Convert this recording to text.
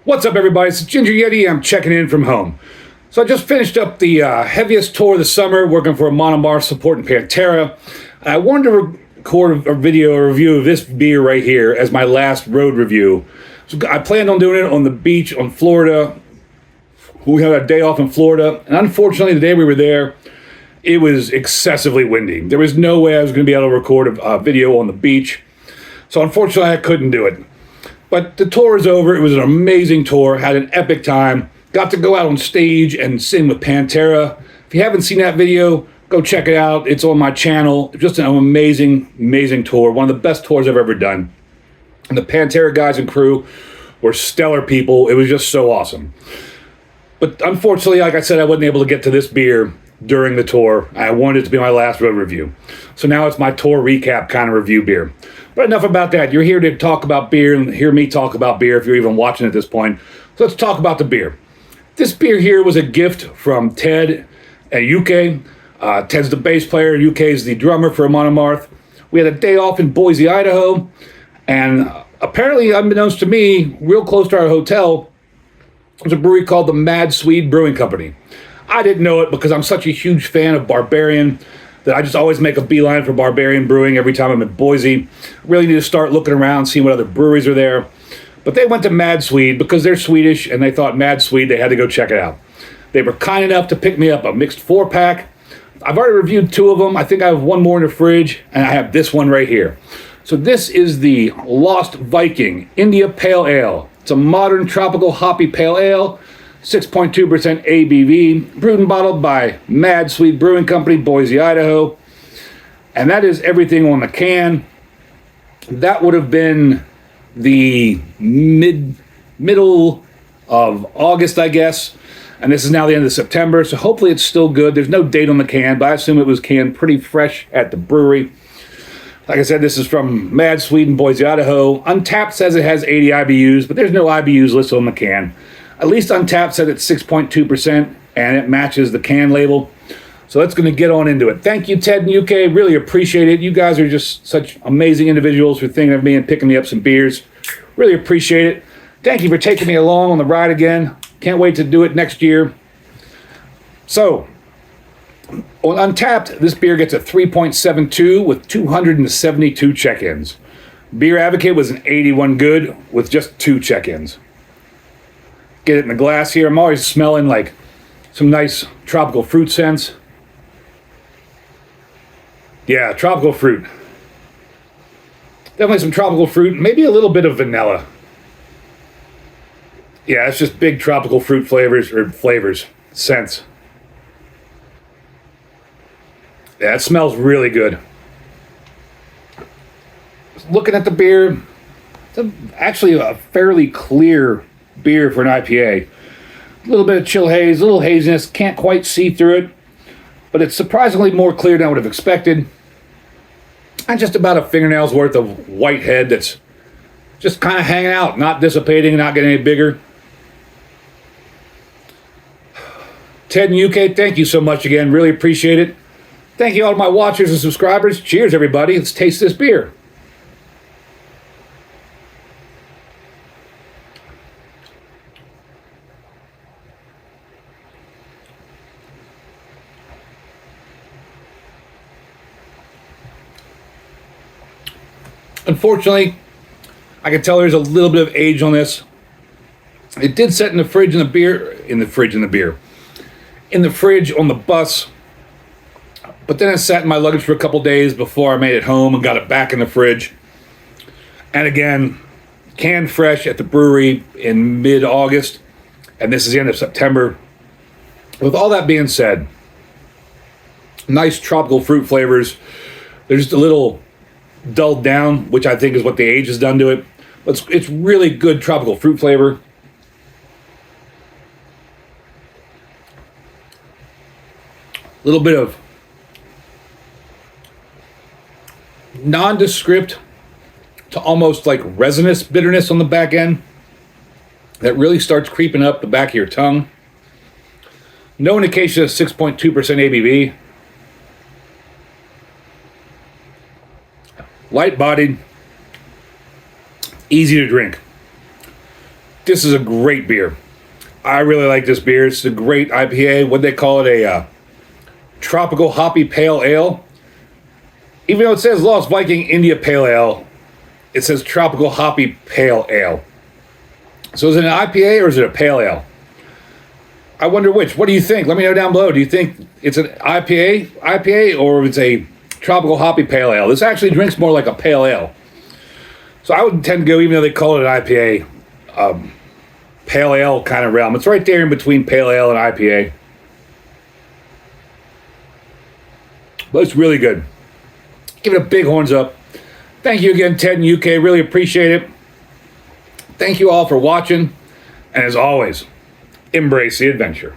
What's up, everybody? It's Ginger Yeti. I'm checking in from home. So I just finished up the heaviest tour of the summer, working for Amon Amarth, supporting Pantera. I wanted to record a review of this beer right here as my last road review. So I planned on doing it on the beach on Florida. We had a day off in Florida, and unfortunately, the day we were there, it was excessively windy. There was no way I was going to be able to record a video on the beach. So unfortunately, I couldn't do it. But the tour is over. It was an amazing tour. Had an epic time. Got to go out on stage and sing with Pantera. If you haven't seen that video, go check it out. It's on my channel. Just an amazing, amazing tour. One of the best tours I've ever done. And the Pantera guys and crew were stellar people. It was just so awesome. But unfortunately, like I said, I wasn't able to get to this beer during the tour. I wanted it to be my last road review. So now it's my tour recap kind of review beer. But enough about that. You're here to talk about beer and hear me talk about beer if you're even watching at this point. So let's talk about the beer. This beer here was a gift from Ted and Jocke. Ted's the bass player, Jocke is the drummer for Amon Amarth. We had a day off in Boise, Idaho, and apparently, unbeknownst to me, real close to our hotel, there's a brewery called the Mad Swede Brewing Company. I didn't know it because I'm such a huge fan of Barbarian that I just always make a beeline for Barbarian Brewing every time I'm in Boise. Really need to start looking around, seeing what other breweries are there. But they went to Mad Swede because they're Swedish and they thought Mad Swede, they had to go check it out. They were kind enough to pick me up a mixed 4-pack. I've already reviewed 2 of them. I think I have 1 more in the fridge, and I have this one right here. So this is the Lost Viking India Pale Ale. It's a modern tropical hoppy pale ale, 6.2% ABV, brewed and bottled by Mad Swede Brewing Company, Boise, Idaho. And that is everything on the can. That would have been the middle of August, I guess. And this is now the end of September, so hopefully it's still good. There's no date on the can, but I assume it was canned pretty fresh at the brewery. Like I said, this is from Mad Swede in Boise, Idaho. Untapped says it has 80 IBUs, but there's no IBUs listed on the can. At least Untapped said it's 6.2%, and it matches the can label. So that's going to get on into it. Thank you, Ted and Jocke. Really appreciate it. You guys are just such amazing individuals for thinking of me and picking me up some beers. Really appreciate it. Thank you for taking me along on the ride again. Can't wait to do it next year. So, on Untapped, this beer gets a 3.72 with 272 check-ins. Beer Advocate was an 81 good with just 2 check-ins. Get it in the glass here. I'm always smelling like some nice tropical fruit scents. Yeah, tropical fruit. Definitely some tropical fruit. Maybe a little bit of vanilla. Yeah, it's just big tropical fruit flavors, scents. Yeah, it smells really good. Looking at the beer, it's actually a fairly clear beer for an IPA. A little bit of chill haze, a little haziness, can't quite see through it, but it's surprisingly more clear than I would have expected. And just about a fingernail's worth of white head that's just kind of hanging out, not dissipating, not getting any bigger. Ted and Jocke, thank you so much again. Really appreciate it. Thank you all my watchers and subscribers. Cheers, everybody. Let's taste this beer. Unfortunately, I can tell there's a little bit of age on this. It did set in the fridge on the bus, but then it sat in my luggage for a couple days before I made it home and got it back in the fridge. And again, canned fresh at the brewery in mid-August, and this is the end of September. With all that being said, nice tropical fruit flavors. They're just a little dulled down, which I think is what the age has done to it. But it's really good tropical fruit flavor. A little bit of nondescript to almost like resinous bitterness on the back end that really starts creeping up the back of your tongue. No indication of 6.2% ABV. Light bodied, easy to drink. This is a great beer. I really like this beer. It's a great IPA. What they call it, a tropical hoppy pale ale. Even though it says Lost Viking India Pale Ale, it says tropical hoppy pale ale. So is it an IPA or is it a pale ale? I wonder which. What do you think? Let me know down below. Do you think it's an IPA, or if it's a tropical hoppy pale ale? This actually drinks more like a pale ale. So I would tend to go, even though they call it an IPA, pale ale kind of realm. It's right there in between pale ale and IPA. But it's really good. Give it a big horns up. Thank you again, Ted and Jocke. Really appreciate it. Thank you all for watching. And as always, embrace the adventure.